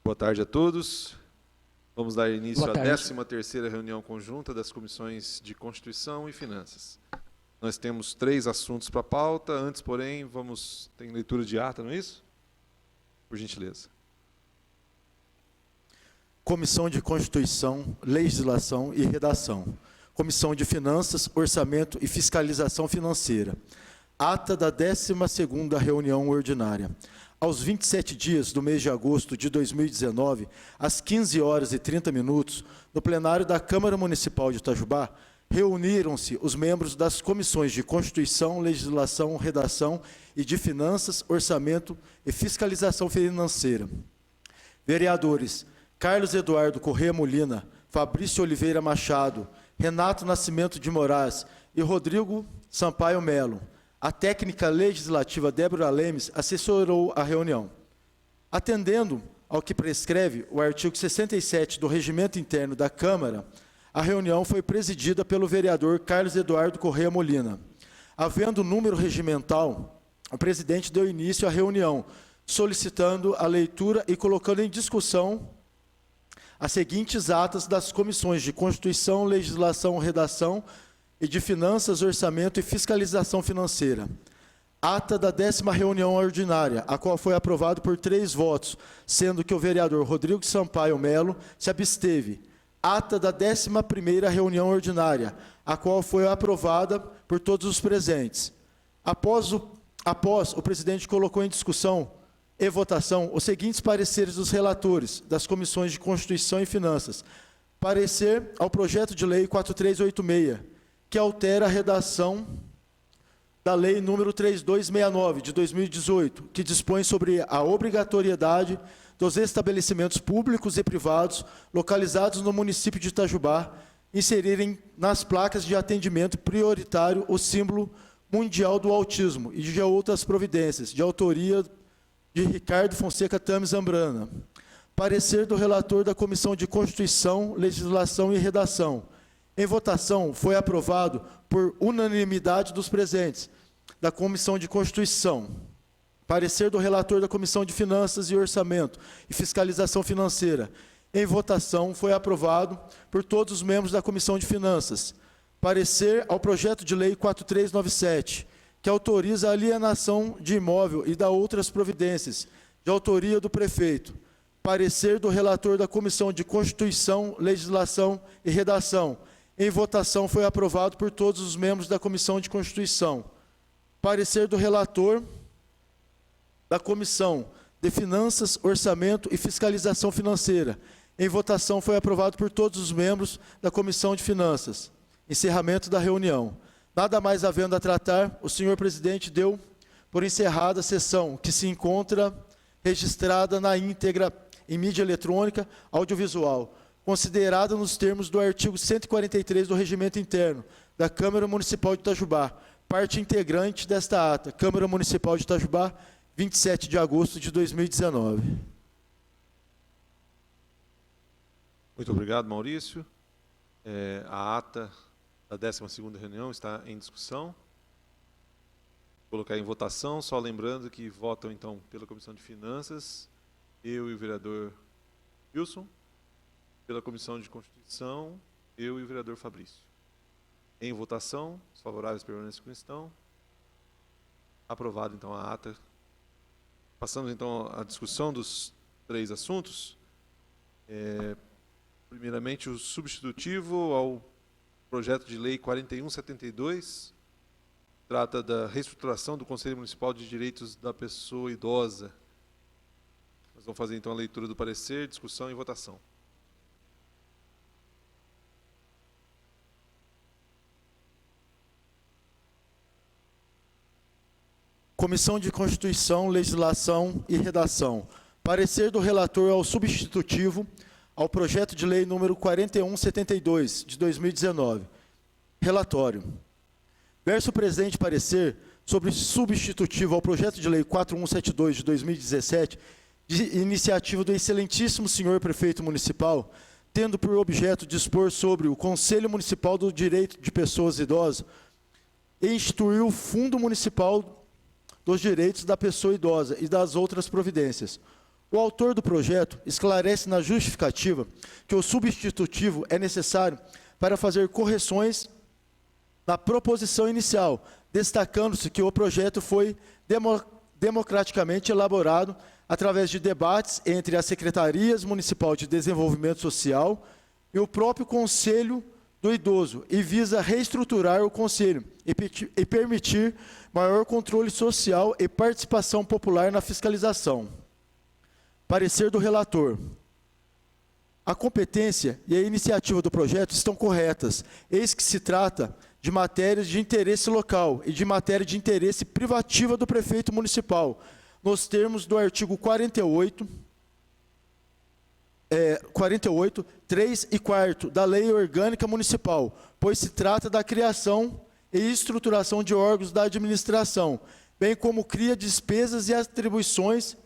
Boa tarde a todos. Vamos dar início à Boa tarde. 13ª reunião conjunta das comissões de Constituição e Finanças. Nós temos 3 assuntos para a pauta. Antes, porém, tem leitura de ata, não é isso? Por gentileza. Comissão de Constituição, Legislação e Redação. Comissão de Finanças, Orçamento e Fiscalização Financeira. Ata da 12ª reunião ordinária. Aos 27 dias do mês de agosto de 2019, às 15h30, no plenário da Câmara Municipal de Itajubá, reuniram-se os membros das comissões de Constituição, Legislação, Redação e de Finanças, Orçamento e Fiscalização Financeira. Vereadores Carlos Eduardo Corrêa Molina, Fabrício Oliveira Machado, Renato Nascimento de Moraes e Rodrigo Sampaio Melo. A técnica legislativa Débora Lemes assessorou a reunião. Atendendo ao que prescreve o artigo 67 do Regimento Interno da Câmara, a reunião foi presidida pelo vereador Carlos Eduardo Corrêa Molina. Havendo número regimental, o presidente deu início à reunião, solicitando a leitura e colocando em discussão as seguintes atas das comissões de Constituição, Legislação, Redação e de Finanças, Orçamento e Fiscalização Financeira. Ata da 10ª reunião ordinária, a qual foi aprovado por 3 votos, sendo que o vereador Rodrigo Sampaio Melo se absteve. Ata da 11ª reunião ordinária, a qual foi aprovada por todos os presentes. Após o presidente colocou em discussão e votação os seguintes pareceres dos relatores das comissões de Constituição e Finanças. Parecer ao projeto de lei 4386, que altera a redação da Lei número 3269, de 2018, que dispõe sobre a obrigatoriedade dos estabelecimentos públicos e privados localizados no município de Itajubá inserirem nas placas de atendimento prioritário o símbolo mundial do autismo e de outras providências, de autoria de Ricardo Fonseca Tames Zambrana. Parecer do relator da Comissão de Constituição, Legislação e Redação. Em votação, foi aprovado por unanimidade dos presentes da Comissão de Constituição. Parecer do relator da Comissão de Finanças e Orçamento e Fiscalização Financeira. Em votação, foi aprovado por todos os membros da Comissão de Finanças. Parecer ao projeto de lei 4397, que autoriza a alienação de imóvel e da outras providências, de autoria do prefeito. Parecer do relator da Comissão de Constituição, Legislação e Redação. Em votação, foi aprovado por todos os membros da Comissão de Constituição. Parecer do relator da Comissão de Finanças, Orçamento e Fiscalização Financeira. Em votação, foi aprovado por todos os membros da Comissão de Finanças. Encerramento da reunião. Nada mais havendo a tratar, o senhor presidente deu por encerrada a sessão, que se encontra registrada na íntegra em mídia eletrônica, audiovisual, considerada nos termos do artigo 143 do Regimento Interno da Câmara Municipal de Itajubá, parte integrante desta ata, Câmara Municipal de Itajubá, 27 de agosto de 2019. Muito obrigado, Maurício. A ata da 12ª reunião está em discussão. Vou colocar em votação, só lembrando que votam, então, pela Comissão de Finanças, eu e o vereador Wilson. Pela Comissão de Constituição, eu e o vereador Fabrício. Em votação, os favoráveis permanecem como estão. Aprovado, então, a ata. Passamos, então, à discussão dos 3 assuntos. Primeiramente, o substitutivo ao projeto de lei 4172, trata da reestruturação do Conselho Municipal de Direitos da Pessoa Idosa. Nós vamos fazer, então, a leitura do parecer, discussão e votação. Comissão de Constituição, Legislação e Redação. Parecer do relator ao substitutivo ao projeto de lei número 4172, de 2019. Relatório. Verso o presente parecer sobre substitutivo ao projeto de lei 4172, de 2017, de iniciativa do excelentíssimo senhor prefeito municipal, tendo por objeto dispor sobre o Conselho Municipal do Direito de Pessoas Idosas e instituir o Fundo Municipal dos Direitos da Pessoa Idosa e das outras providências. O autor do projeto esclarece na justificativa que o substitutivo é necessário para fazer correções na proposição inicial, destacando-se que o projeto foi democraticamente elaborado através de debates entre as Secretarias Municipal de Desenvolvimento Social e o próprio Conselho do Idoso, e visa reestruturar o Conselho e permitir maior controle social e participação popular na fiscalização. Parecer do relator. A competência e a iniciativa do projeto estão corretas, eis que se trata de matérias de interesse local e de matéria de interesse privativa do prefeito municipal, nos termos do artigo 48, 3 e 4 da Lei Orgânica Municipal, pois se trata da criação e estruturação de órgãos da administração, bem como cria despesas e atribuições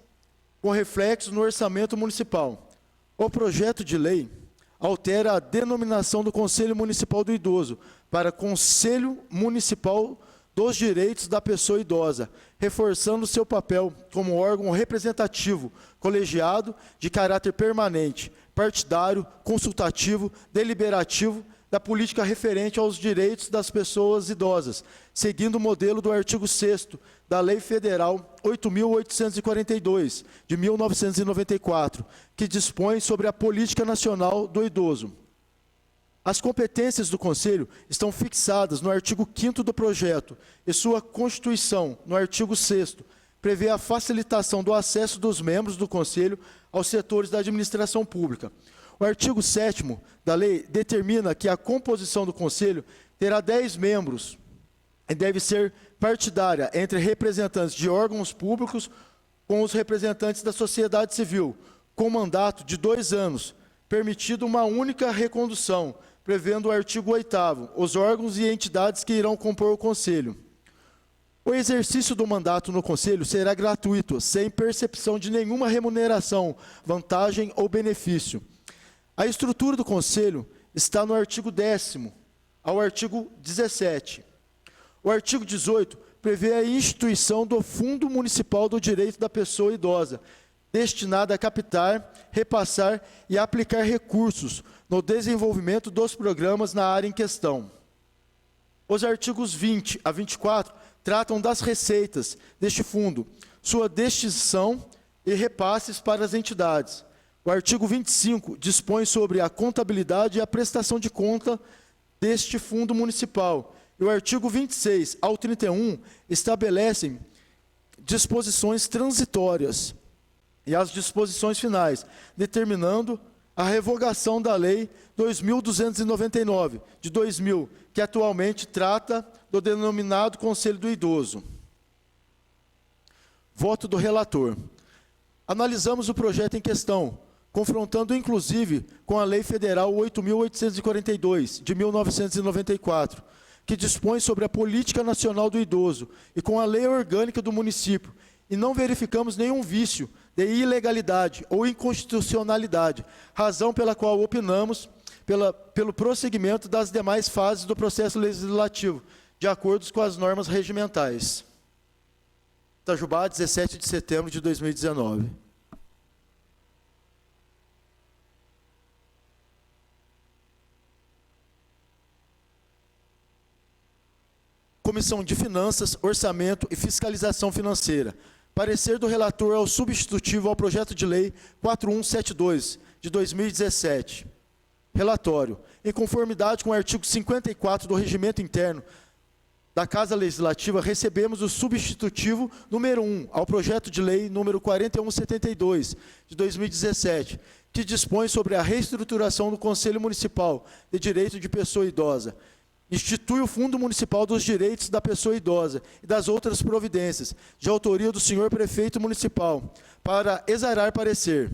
com reflexo no orçamento municipal. O projeto de lei altera a denominação do Conselho Municipal do Idoso para Conselho Municipal dos Direitos da Pessoa Idosa, reforçando seu papel como órgão representativo, colegiado, de caráter permanente, partidário, consultativo, deliberativo, da política referente aos direitos das pessoas idosas, seguindo o modelo do artigo 6º da Lei Federal 8.842, de 1994, que dispõe sobre a Política Nacional do Idoso. As competências do Conselho estão fixadas no artigo 5º do projeto, e sua Constituição, no artigo 6º, prevê a facilitação do acesso dos membros do Conselho aos setores da administração pública. O artigo 7º da lei determina que a composição do Conselho terá 10 membros e deve ser partidária entre representantes de órgãos públicos com os representantes da sociedade civil, com mandato de 2 anos, permitido uma única recondução, prevendo o artigo 8º, os órgãos e entidades que irão compor o Conselho. O exercício do mandato no Conselho será gratuito, sem percepção de nenhuma remuneração, vantagem ou benefício. A estrutura do Conselho está no artigo 10º ao artigo 17. O artigo 18 prevê a instituição do Fundo Municipal do Direito da Pessoa Idosa, destinado a captar, repassar e aplicar recursos no desenvolvimento dos programas na área em questão. Os artigos 20 a 24 tratam das receitas deste fundo, sua destinação e repasses para as entidades. O artigo 25 dispõe sobre a contabilidade e a prestação de conta deste fundo municipal. E o artigo 26 ao 31 estabelecem disposições transitórias e as disposições finais, determinando a revogação da Lei 2.299, de 2000, que atualmente trata do denominado Conselho do Idoso. Voto do relator. Analisamos o projeto em questão, confrontando inclusive com a Lei Federal 8.842, de 1994, que dispõe sobre a Política Nacional do Idoso, e com a Lei Orgânica do Município, e não verificamos nenhum vício de ilegalidade ou inconstitucionalidade, razão pela qual opinamos pelo prosseguimento das demais fases do processo legislativo, de acordo com as normas regimentais. Itajubá, 17 de setembro de 2019. Comissão de Finanças, Orçamento e Fiscalização Financeira. Parecer do relator ao substitutivo ao projeto de lei 4172, de 2017. Relatório. Em conformidade com o artigo 54 do Regimento Interno da Casa Legislativa, recebemos o substitutivo número 1 ao projeto de lei número 4172, de 2017, que dispõe sobre a reestruturação do Conselho Municipal de Direito de Pessoa Idosa. Institui o Fundo Municipal dos Direitos da Pessoa Idosa e das outras providências, de autoria do senhor Prefeito Municipal, para exarar parecer.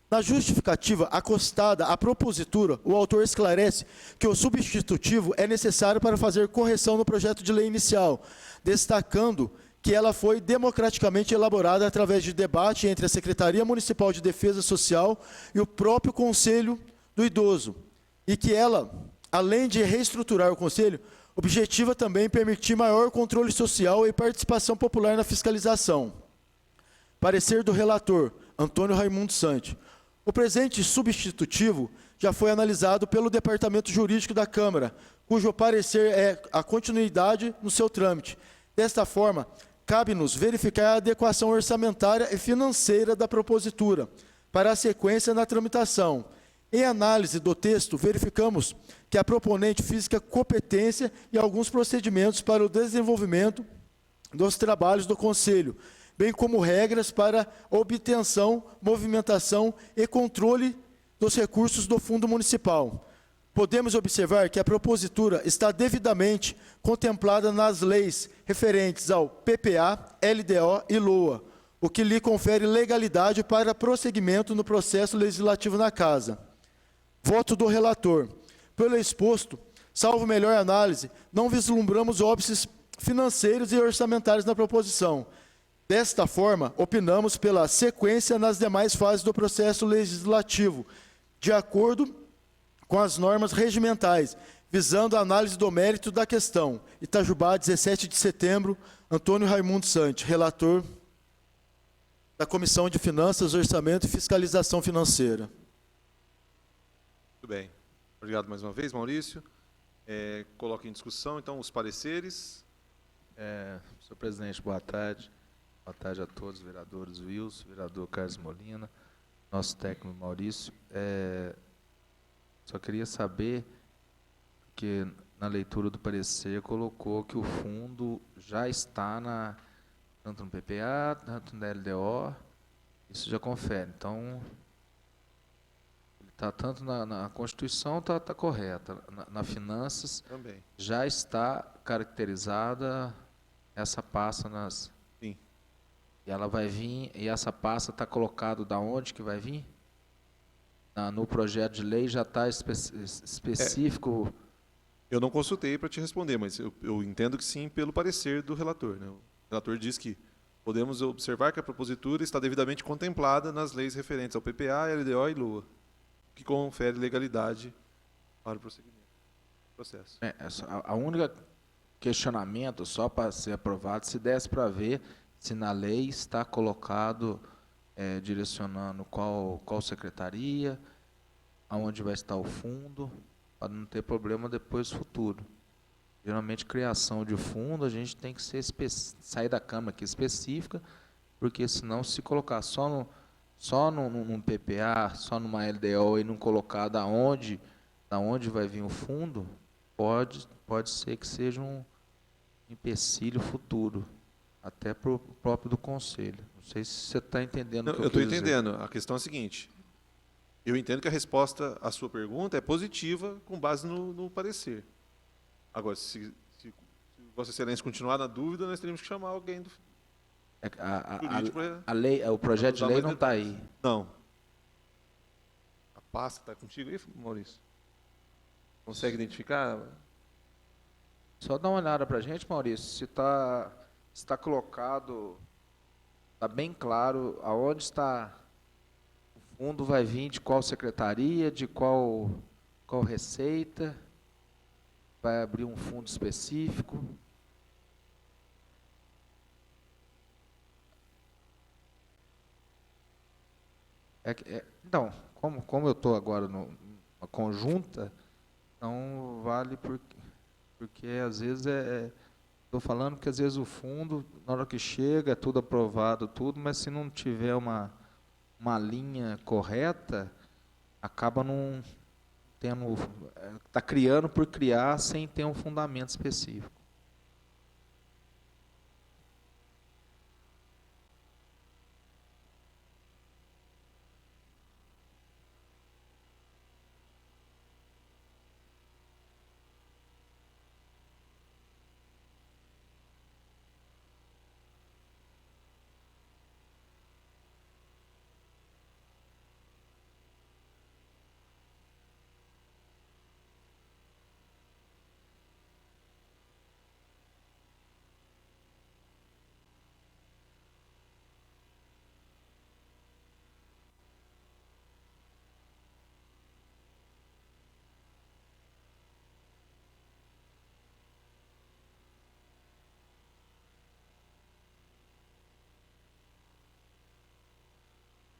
Na justificativa acostada à propositura, o autor esclarece que o substitutivo é necessário para fazer correção no projeto de lei inicial, destacando que ela foi democraticamente elaborada através de debate entre a Secretaria Municipal de Defesa Social e o próprio Conselho do Idoso, e que ela, além de reestruturar o Conselho, objetiva também permitir maior controle social e participação popular na fiscalização. Parecer do relator, Antônio Raimundo Sante. O presente substitutivo já foi analisado pelo Departamento Jurídico da Câmara, cujo parecer é a continuidade no seu trâmite. Desta forma, cabe-nos verificar a adequação orçamentária e financeira da propositura para a sequência na tramitação. Em análise do texto, verificamos que a proponente física competência e alguns procedimentos para o desenvolvimento dos trabalhos do Conselho, bem como regras para obtenção, movimentação e controle dos recursos do Fundo Municipal. Podemos observar que a propositura está devidamente contemplada nas leis referentes ao PPA, LDO e LOA, o que lhe confere legalidade para prosseguimento no processo legislativo na Casa. Voto do relator. Pelo exposto, salvo melhor análise, não vislumbramos óbices financeiros e orçamentários na proposição. Desta forma, opinamos pela sequência nas demais fases do processo legislativo, de acordo com as normas regimentais, visando a análise do mérito da questão. Itajubá, 17 de setembro, Antônio Raimundo Sante, relator da Comissão de Finanças, Orçamento e Fiscalização Financeira. Muito bem. Obrigado mais uma vez, Maurício. Coloco em discussão, então, os pareceres. Senhor presidente, boa tarde. Boa tarde a todos, vereadores Wilson, vereador Carlos Molina, nosso técnico Maurício. Só queria saber que na leitura do parecer colocou que o fundo já está tanto no PPA, tanto no LDO, isso já confere. Então, ele está tanto na Constituição, está correta. Na Finanças, Também. já está caracterizada essa pasta nas... Sim. E ela vai vir, e essa pasta está colocada da onde que vai vir? No projeto de lei já está específico. Eu não consultei para te responder, mas eu entendo que sim, pelo parecer do relator, né? O relator diz que podemos observar que a propositura está devidamente contemplada nas leis referentes ao PPA, LDO e LOA, que confere legalidade para o prosseguimento do processo. A única questionamento, só para ser aprovado, se desse para ver se na lei está colocado, direcionando qual secretaria, aonde vai estar o fundo, para não ter problema depois futuro. Geralmente, criação de fundo, a gente tem que sair da Câmara aqui específica, porque senão, se colocar só num PPA, só numa LDO e não colocar da onde vai vir o fundo, pode ser que seja um empecilho futuro, até para o próprio do Conselho. Não sei se você está entendendo o que eu estou quis dizer. entendendo. A questão é a seguinte. Eu entendo que a resposta à sua pergunta é positiva com base no parecer. Agora, se Vossa Excelência continuar na dúvida, nós teríamos que chamar alguém do jurídico a lei, o projeto de lei não está aí. Não. A pasta está contigo aí, Maurício? Consegue identificar? Só dá uma olhada para a gente, Maurício, se está colocado, está bem claro aonde está o fundo, vai vir de qual secretaria, de qual receita, vai abrir um fundo específico. Então, como eu estou agora numa conjunta, não vale porque às vezes estou falando que às vezes o fundo, na hora que chega, é tudo aprovado, tudo, mas se não tiver uma linha correta, acaba não tendo, está criando por criar sem ter um fundamento específico.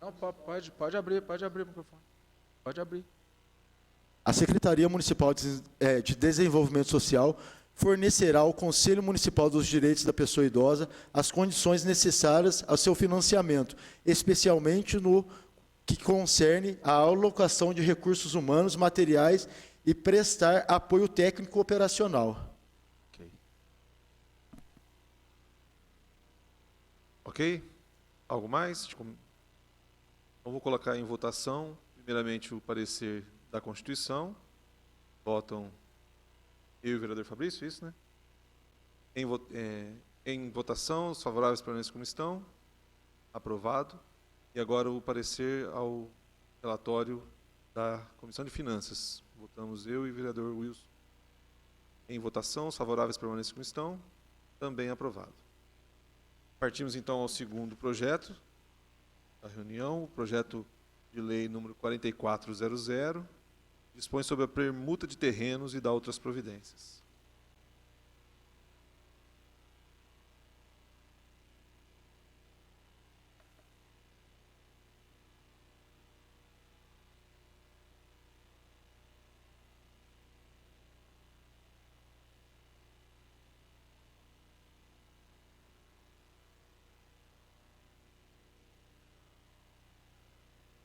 Não, pode abrir o microfone. Pode abrir. A Secretaria Municipal de Desenvolvimento Social fornecerá ao Conselho Municipal dos Direitos da Pessoa Idosa as condições necessárias ao seu financiamento, especialmente no que concerne a alocação de recursos humanos, materiais e prestar apoio técnico operacional. Ok? Algo mais? Então, vou colocar em votação, primeiramente, o parecer da Constituição. Votam eu e o vereador Fabrício, isso, né? Em votação, os favoráveis permanecem como estão. Aprovado. E agora o parecer ao relatório da Comissão de Finanças. Votamos eu e o vereador Wilson. Em votação, os favoráveis permanecem como estão. Também aprovado. Partimos, então, ao segundo projeto da reunião, o projeto de lei número 4400, dispõe sobre a permuta de terrenos e dá outras providências.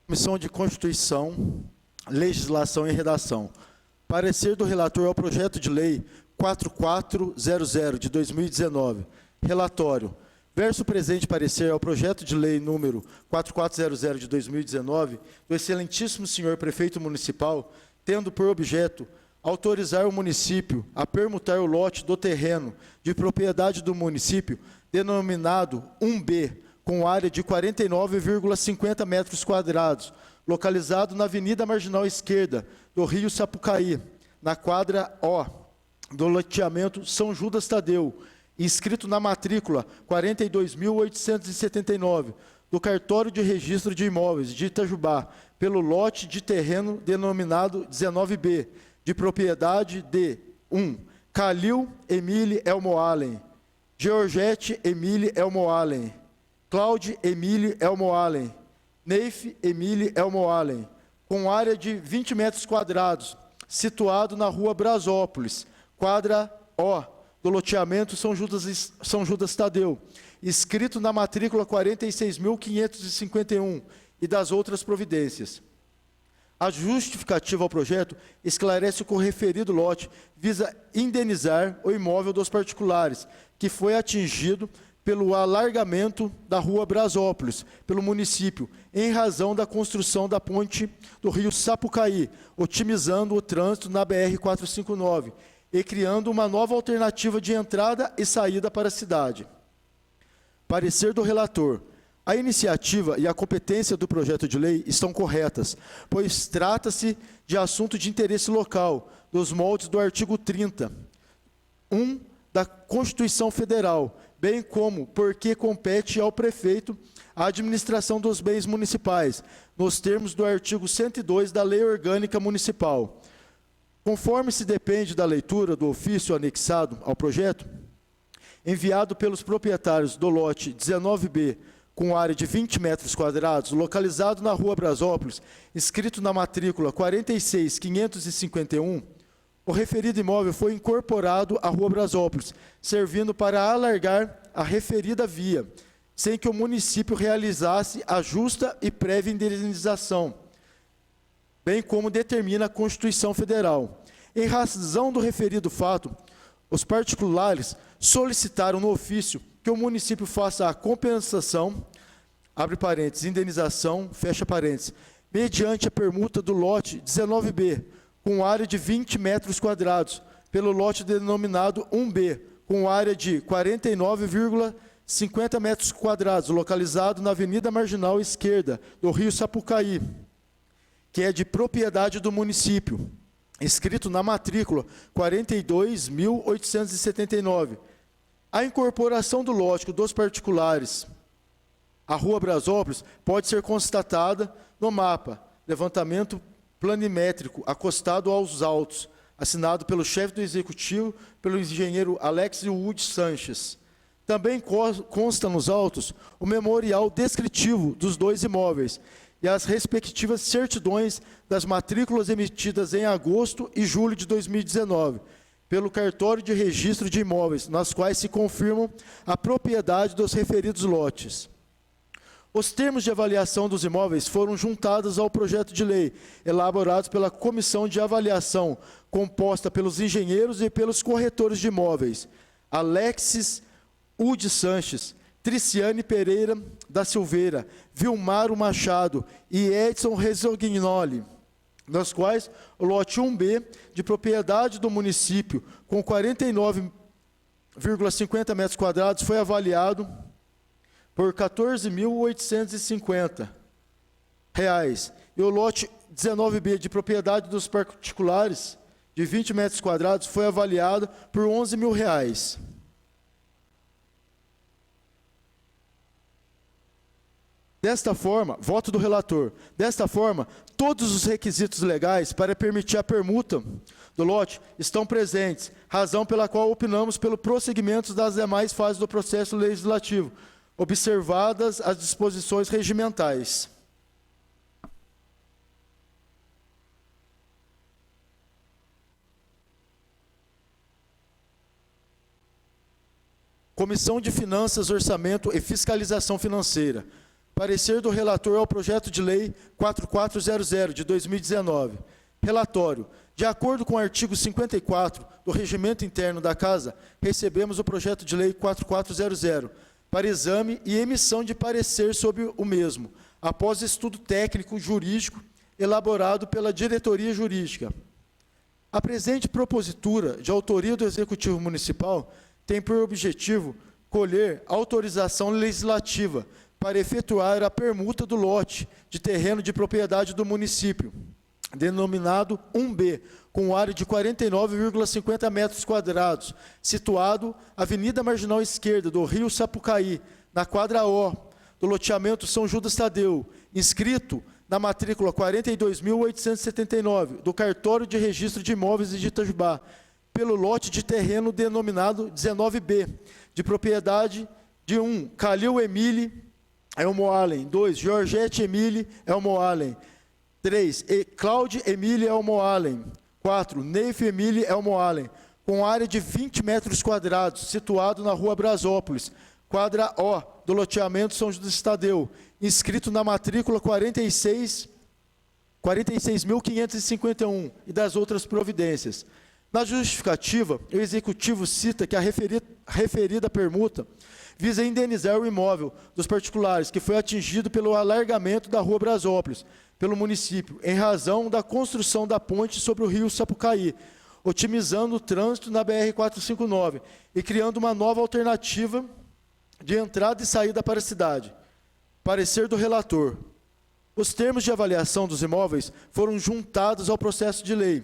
Comissão de Constituição, Legislação e Redação. Parecer do relator ao projeto de lei 4400 de 2019. Relatório. Verso presente parecer ao projeto de lei número 4400 de 2019 do excelentíssimo senhor prefeito municipal, tendo por objeto autorizar o município a permutar o lote do terreno de propriedade do município, denominado 1B, com área de 49,50 metros quadrados, localizado na Avenida Marginal Esquerda do Rio Sapucaí, na quadra O, do loteamento São Judas Tadeu, inscrito na matrícula 42.879, do Cartório de Registro de Imóveis de Itajubá, pelo lote de terreno denominado 19B, de propriedade de 1. Calil Emile Elmo Allen, Georgette Emile Elmo Allen, Claude Emile Elmo Allen, Neif Emile Elmo Allen, com área de 20 metros quadrados, situado na rua Brasópolis, quadra O, do loteamento São Judas Tadeu, inscrito na matrícula 46.551 e das outras providências. A justificativa ao projeto esclarece que o referido lote visa indenizar o imóvel dos particulares, que foi atingido pelo alargamento da rua Brasópolis, pelo município, em razão da construção da ponte do rio Sapucaí, otimizando o trânsito na BR-459 e criando uma nova alternativa de entrada e saída para a cidade. Parecer do relator. A iniciativa e a competência do projeto de lei estão corretas, pois trata-se de assunto de interesse local, dos moldes do artigo 30, 1 da Constituição Federal, bem como porque compete ao prefeito a administração dos bens municipais, nos termos do artigo 102 da Lei Orgânica Municipal. Conforme se depende da leitura do ofício anexado ao projeto, enviado pelos proprietários do lote 19B, com área de 20 metros quadrados, localizado na rua Brasópolis, inscrito na matrícula 46.551, o referido imóvel foi incorporado à rua Brasópolis, servindo para alargar a referida via, sem que o município realizasse a justa e prévia indenização, bem como determina a Constituição Federal. Em razão do referido fato, os particulares solicitaram no ofício que o município faça a compensação, abre parênteses, indenização, fecha parênteses, mediante a permuta do lote 19B, com área de 20 metros quadrados, pelo lote denominado 1B, com área de 49,50 metros quadrados, localizado na Avenida Marginal Esquerda do Rio Sapucaí, que é de propriedade do município, inscrito na matrícula 42.879. A incorporação do lote dos particulares à rua Brasópolis pode ser constatada no mapa, levantamento planimétrico acostado aos autos, assinado pelo chefe do executivo, pelo engenheiro Alex Wood Sanches, Também consta nos autos o memorial descritivo dos dois imóveis e as respectivas certidões das matrículas emitidas em agosto e julho de 2019, pelo cartório de registro de imóveis, nas quais se confirmam a propriedade dos referidos lotes. Os termos de avaliação dos imóveis foram juntados ao projeto de lei, elaborados pela comissão de avaliação, composta pelos engenheiros e pelos corretores de imóveis, Alexis Udi Sanches, Triciane Pereira da Silveira, Vilmaro Machado e Edson Rezognoli, nas quais o lote 1B, de propriedade do município, com 49,50 metros quadrados, foi avaliado por R$ 14.850. E o lote 19B, de propriedade dos particulares, de 20 metros quadrados, foi avaliado por R$ 11.000. Desta forma, voto do relator, desta forma, todos os requisitos legais para permitir a permuta do lote estão presentes, razão pela qual opinamos pelo prosseguimento das demais fases do processo legislativo, observadas as disposições regimentais. Comissão de Finanças, Orçamento e Fiscalização Financeira. Parecer do relator ao projeto de lei 4400, de 2019. Relatório. De acordo com o artigo 54 do Regimento Interno da Casa, recebemos o projeto de lei 4400 para exame e emissão de parecer sobre o mesmo, após estudo técnico jurídico elaborado pela Diretoria Jurídica. A presente propositura, de autoria do Executivo Municipal, tem por objetivo colher autorização legislativa para efetuar a permuta do lote de terreno de propriedade do município, denominado 1B, com área de 49,50 metros quadrados, situado Avenida Marginal Esquerda do Rio Sapucaí, na quadra O, do loteamento São Judas Tadeu, inscrito na matrícula 42.879, do Cartório de Registro de Imóveis de Itajubá, pelo lote de terreno denominado 19B, de propriedade de 1. Calil Emile Elmo Allen, 2. Georgette Emile Elmo Allen, 3. Claude Emile Elmo Allen, 4. Neif Emile Elmo Allen, com área de 20 metros quadrados, situado na Rua Brasópolis, quadra O, do loteamento São Judas Tadeu, inscrito na matrícula 46.551 e das outras providências. Na justificativa, o Executivo cita que a referida permuta visa indenizar o imóvel dos particulares que foi atingido pelo alargamento da Rua Brasópolis, pelo município, em razão da construção da ponte sobre o rio Sapucaí, otimizando o trânsito na BR-459 e criando uma nova alternativa de entrada e saída para a cidade. Parecer do relator. Os termos de avaliação dos imóveis foram juntados ao processo de lei,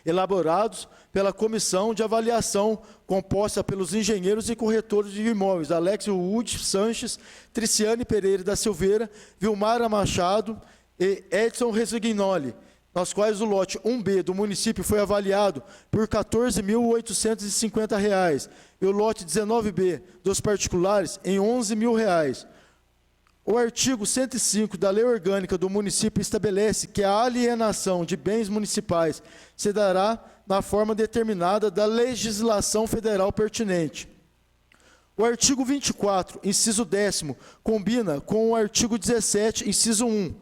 elaborados pela comissão de avaliação, composta pelos engenheiros e corretores de imóveis, Alexio Udi Sanches, Triciane Pereira da Silveira, Vilmara Machado e Edson Rezognoli, nas quais o lote 1B do município foi avaliado por R$ 14.850 e o lote 19B dos particulares em R$ 11.000. O artigo 105 da Lei Orgânica do município estabelece que a alienação de bens municipais se dará na forma determinada da legislação federal pertinente. O artigo 24, inciso 10º, combina com o artigo 17, inciso 1,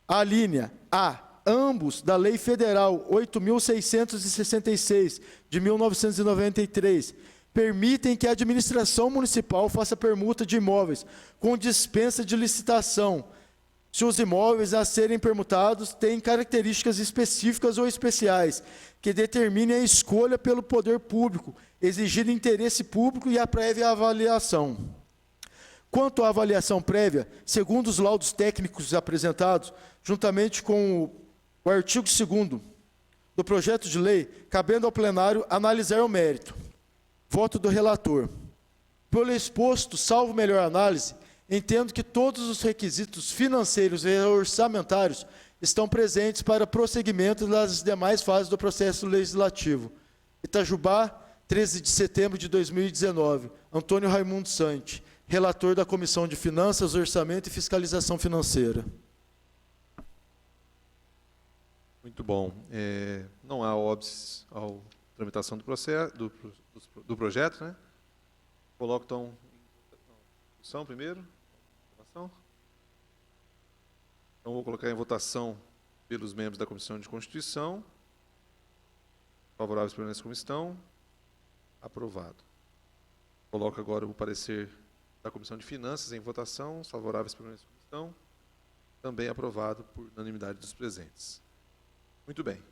a linha A, ambos da Lei Federal 8.666, de 1993, permitem que a administração municipal faça permuta de imóveis com dispensa de licitação, se os imóveis a serem permutados têm características específicas ou especiais, que determinem a escolha pelo poder público, exigindo interesse público e a prévia avaliação. Quanto à avaliação prévia, segundo os laudos técnicos apresentados, juntamente com o artigo 2º do projeto de lei, cabendo ao plenário analisar o mérito. Voto do relator. Pelo exposto, salvo melhor análise, entendo que todos os requisitos financeiros e orçamentários estão presentes para prosseguimento das demais fases do processo legislativo. Itajubá, 13 de setembro de 2019. Antônio Raimundo Sante, relator da Comissão de Finanças, Orçamento e Fiscalização Financeira. Muito bom. Não há óbices à tramitação do processo, do projeto, né? Coloco, então, em discussão primeiro. Votação. Então, vou colocar em votação pelos membros da Comissão de Constituição. Favoráveis pela comissão. Aprovado. Coloco agora o parecer da Comissão de Finanças em votação. Os favoráveis pela comissão. Também aprovado por unanimidade dos presentes. Muito bem.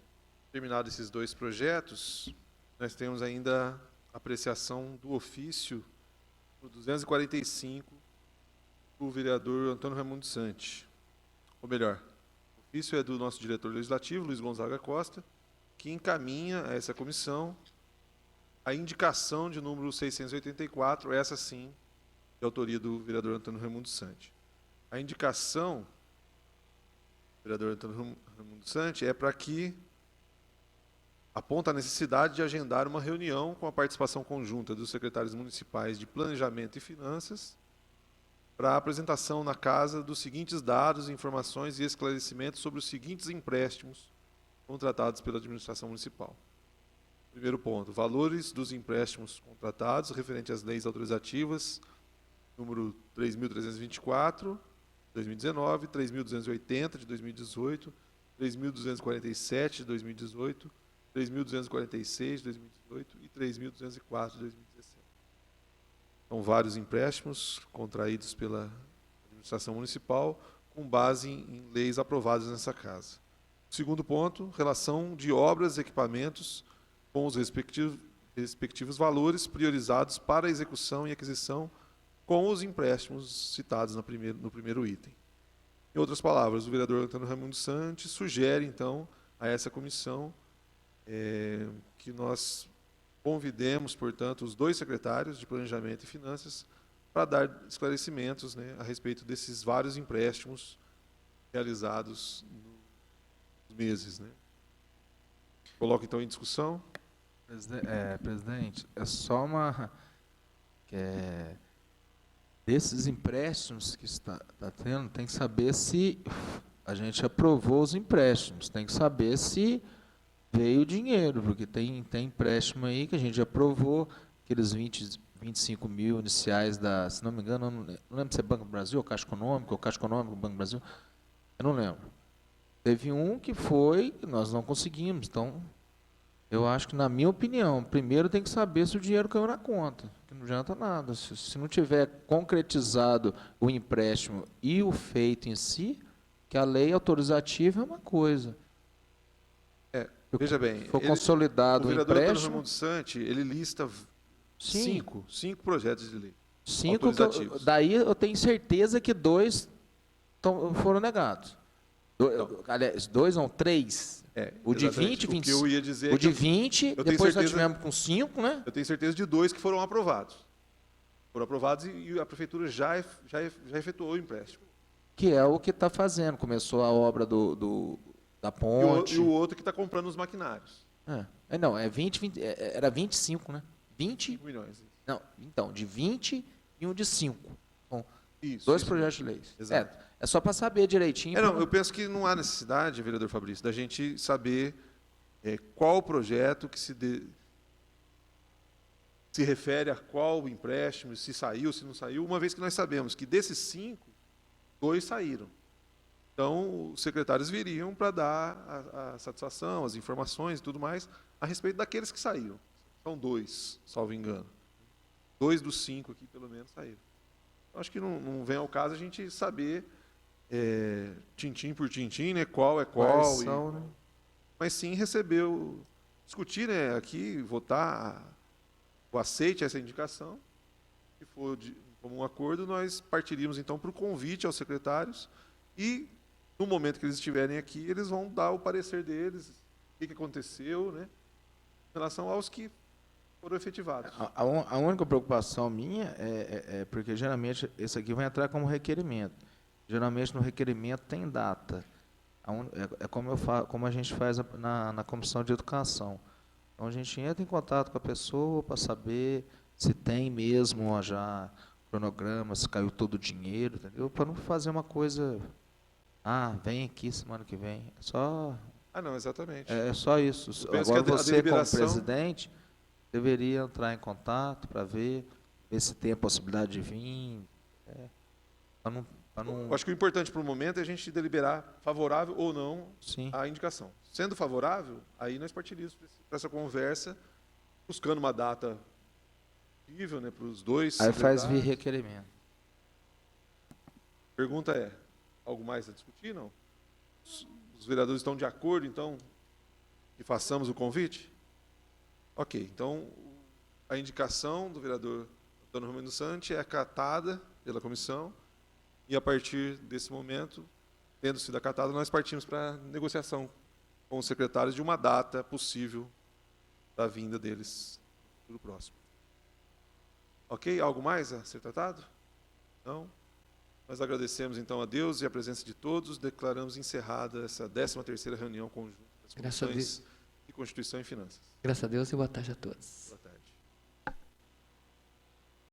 Terminados esses dois projetos, nós temos ainda a apreciação do ofício no 245 do vereador Antônio Raimundo Sante. Ou melhor, o ofício é do nosso diretor legislativo, Luiz Gonzaga Costa, que encaminha a essa comissão a indicação de número 684, essa sim, de autoria do vereador Antônio Raimundo Sante. A indicação do vereador Antônio Raimundo Sante é para que aponta a necessidade de agendar uma reunião com a participação conjunta dos secretários municipais de Planejamento e Finanças para a apresentação na casa dos seguintes dados, informações e esclarecimentos sobre os seguintes empréstimos contratados pela administração municipal. Primeiro ponto, valores dos empréstimos contratados referente às leis autorizativas, número 3.324, de 2019, 3.280, de 2018, 3.247, de 2018, 3.246, de 2018 e 3.204, de 2017. São vários empréstimos contraídos pela administração municipal com base em leis aprovadas nessa casa. Segundo ponto, relação de obras e equipamentos com os respectivos valores priorizados para a execução e aquisição com os empréstimos citados no primeiro item. Em outras palavras, o vereador Antônio Raimundo Sante sugere, então, a essa comissão que nós convidemos, portanto, os dois secretários de Planejamento e Finanças para dar esclarecimentos, né, a respeito desses vários empréstimos realizados nos meses, né. Coloco, então, em discussão. Presidente, é só uma... desses empréstimos que está tendo, tem que saber se a gente aprovou os empréstimos, tem que saber se veio dinheiro, porque tem empréstimo aí que a gente aprovou, aqueles 25 mil iniciais da, se não me engano, não lembro se é Banco do Brasil ou Caixa Econômica, Banco do Brasil, eu não lembro. Teve um que foi, nós não conseguimos, então, eu acho que, na minha opinião, primeiro tem que saber se o dinheiro caiu na conta, que não adianta nada. Se não tiver concretizado o empréstimo e o feito em si, que a lei autorizativa é uma coisa. Veja bem, se for consolidado o vereador empréstimo... Antônio Raimundo Sante, ele lista cinco projetos de lei. 5, daí eu tenho certeza que 2 foram negados. Aliás, 2 não, 3. O de 20, 25. O que eu ia dizer, o de 20, depois nós tivemos com 5, né? Eu tenho certeza de 2 que foram aprovados. Foram aprovados e a prefeitura já efetuou o empréstimo. Que é o que está fazendo. Começou a obra da ponte. E o outro que está comprando os maquinários. Não, era 25, né? 20 milhões. Não, então, de 20 e um de 5. Bom, isso, 2 projetos de lei. Exato. É só para saber direitinho. Eu penso que não há necessidade, vereador Fabrício, da gente saber qual projeto que se refere a qual empréstimo, se saiu, se não saiu, uma vez que nós sabemos que desses 5, 2 saíram. Então, os secretários viriam para dar a satisfação, as informações e tudo mais a respeito daqueles que saíram. São 2, salvo engano. 2 dos 5 aqui, pelo menos, saíram. Então, acho que não vem ao caso a gente saber, tintim por tintim, né, qual é qual. São, né? Mas sim discutir, né, aqui, votar o aceite a essa indicação. Se for como um acordo, nós partiríamos, então, para o convite aos secretários e, no momento que eles estiverem aqui, eles vão dar o parecer deles, o que aconteceu, né, em relação aos que foram efetivados. A única preocupação minha é porque, geralmente, esse aqui vai entrar como requerimento. Geralmente, no requerimento tem data. Como a gente faz na Comissão de Educação. Então a gente entra em contato com a pessoa para saber se tem mesmo já cronograma, se caiu todo o dinheiro, entendeu? Para não fazer uma coisa, vem aqui semana que vem. Não, exatamente. É só isso. Eu penso Agora que a você, deliberação- como presidente, deveria entrar em contato para ver se tem a possibilidade de vir, para não... Eu acho que o importante para o momento é a gente deliberar favorável ou não Sim. à indicação. Sendo favorável, aí nós partimos para essa conversa, buscando uma data possível, né, para os dois. Aí faz vir secretários. requerimento. Pergunta é, algo mais a discutir, não? Os vereadores estão de acordo, então, que façamos o convite? Ok, então, a indicação do vereador Antônio Romero Santi é acatada pela comissão, e a partir desse momento, tendo sido acatada, nós partimos para a negociação com os secretários de uma data possível da vinda deles no futuro próximo. Ok? Algo mais a ser tratado? Não? Nós agradecemos, então, a Deus e a presença de todos, declaramos encerrada essa 13ª reunião conjunta das Graças a comissões de Constituição e Finanças. Graças a Deus e boa tarde a todos. Boa tarde.